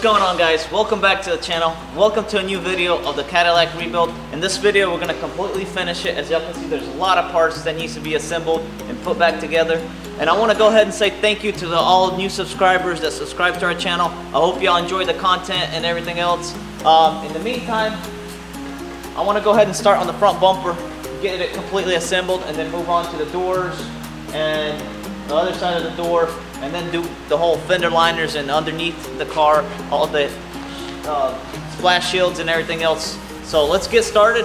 What's going on, guys? Welcome back to the channel. Welcome to a new video of the Cadillac rebuild. In this video, we're going to completely finish it. As y'all can see, there's a lot of parts that needs to be assembled and put back together. And I want to go ahead and say thank you to all new subscribers that subscribe to our channel. I hope y'all enjoy the content and everything else. In the meantime, I want to go ahead and start on the front bumper, get it completely assembled, and then move on to the doors and the other side of the door, and then do the whole fender liners and underneath the car, all the splash shields and everything else. So let's get started.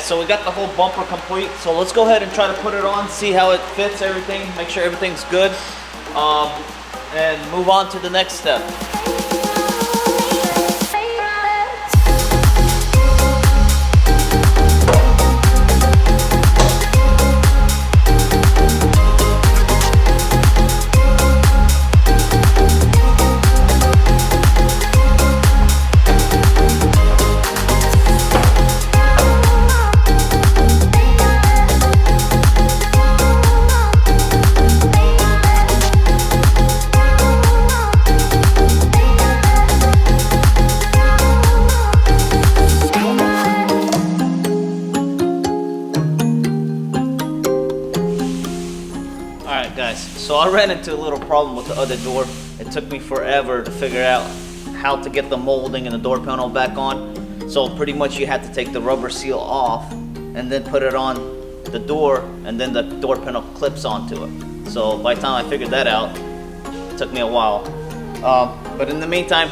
So we got the whole bumper complete, so let's go ahead and try to put it on, see how it fits everything, make sure everything's good, and move on to the next step. So I ran into a little problem with the other door. It took me forever to figure out how to get the molding and the door panel back on. So pretty much you had to take the rubber seal off and then put it on the door, and then the door panel clips onto it. So by the time I figured that out, it took me a while. But in the meantime,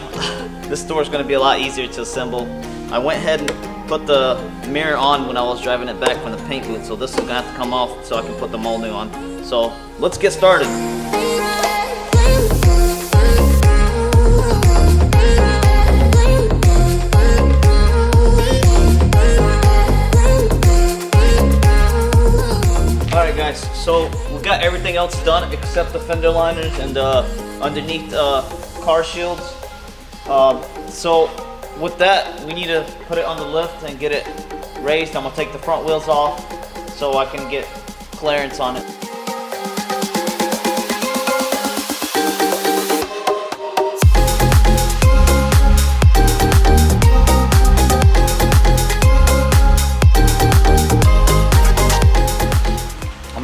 this door is going to be a lot easier to assemble. I went ahead and put the mirror on when I was driving it back from the paint booth, so this is going to have to come off so I can put the molding on. So let's get started. Alright guys, so we got everything else done except the fender liners and underneath car shields. So with that, we need to put it on the lift and get it raised. I'm going to take the front wheels off so I can get clearance on it.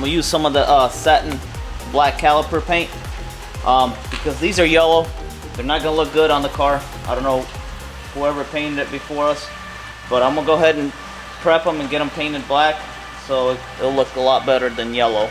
Use some of the satin black caliper paint because these are yellow. They're not gonna look good on the car. I don't know whoever painted it before us, but I'm gonna go ahead and prep them and get them painted black so it'll look a lot better than yellow.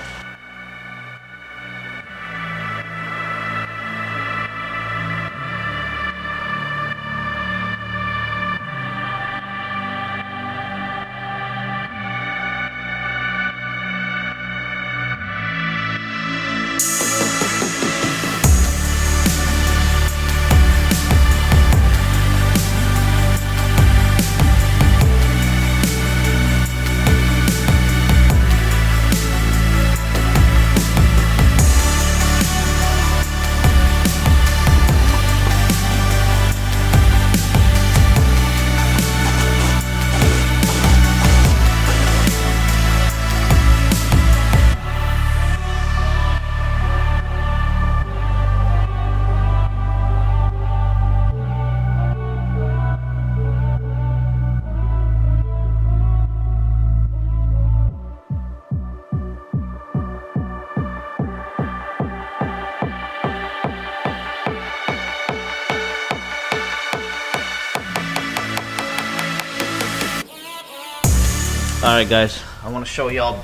Alright guys, I want to show y'all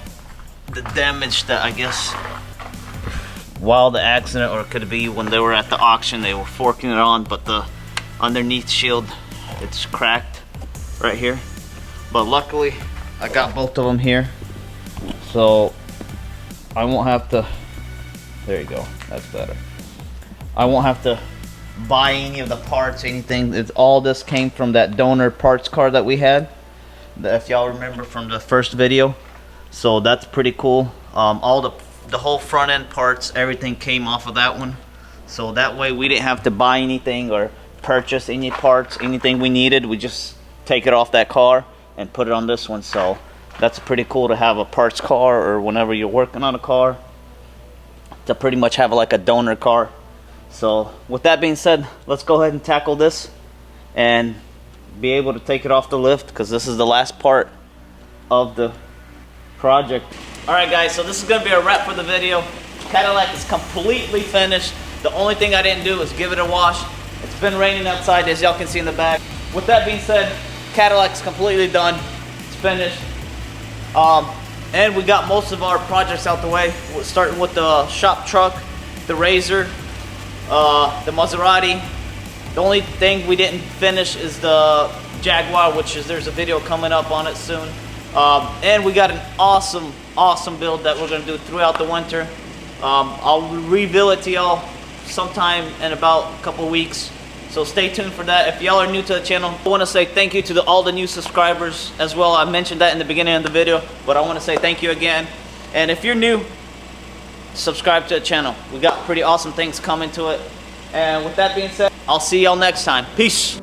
the damage that I guess while the accident, or it could be when they were at the auction, they were forking it on, but the underneath shield, it's cracked. right here. But luckily, I got both of them here, so I won't have to, there you go, that's better. I won't have to buy any of the parts, anything. It's all this came from that donor parts car that we had, if y'all remember from the first video. So that's pretty cool. All the whole front end parts, everything came off of that one. So that way we didn't have to buy anything or purchase any parts, anything we needed. We just take it off that car and put it on this one. So that's pretty cool to have a parts car, or whenever you're working on a car, to pretty much have like a donor car. So with that being said, let's go ahead and tackle this and be able to take it off the lift, because this is the last part of the project. Alright guys, so this is going to be a wrap for the video. Cadillac is completely finished. The only thing I didn't do is give it a wash. It's been raining outside, as y'all can see in the back. With that being said, Cadillac's completely done. It's finished. And we got most of our projects out the way, starting with the shop truck, the Razor, the Maserati. The only thing we didn't finish is the Jaguar, which is, there's a video coming up on it soon. And we got an awesome build that we're going to do throughout the winter. I'll reveal it to y'all sometime in about a couple weeks, so stay tuned for that. If y'all are new to the channel, I want to say thank you to all the new subscribers as well. I mentioned that in the beginning of the video, but I want to say thank you again. And if you're new, subscribe to the channel. We got pretty awesome things coming to it. And with that being said, I'll see y'all next time. Peace.